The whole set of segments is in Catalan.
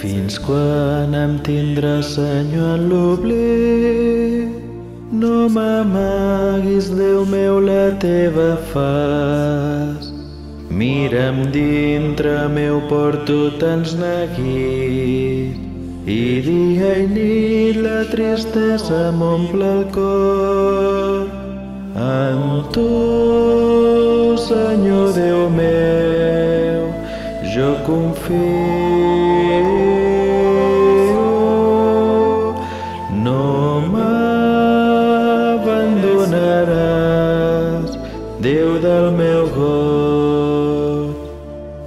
Fins quan em tindràs, Senyor, en l'oblit? No m'amaguis, Déu meu, la teva faç. Mira'm dintre meu, porto tants neguits, i dia i nit la tristesa m'omple el cor. En tu, Senyor Déu meu, jo confio. No m'abandonaràs, Déu del meu goig.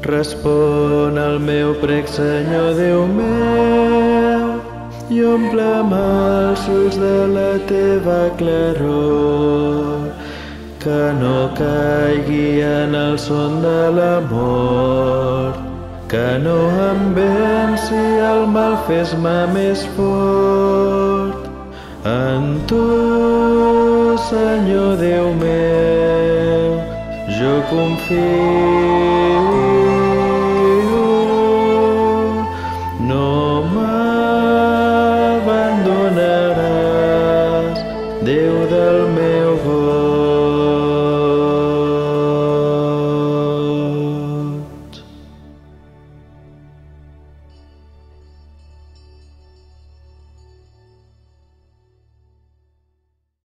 Respon al meu prec, Senyor Déu meu, i omple'm els ulls de la teva claror, que no caigui en el son de la mort, que no em venci el mal, fes-me més fort. En tu, Senyor Déu meu, jo confio.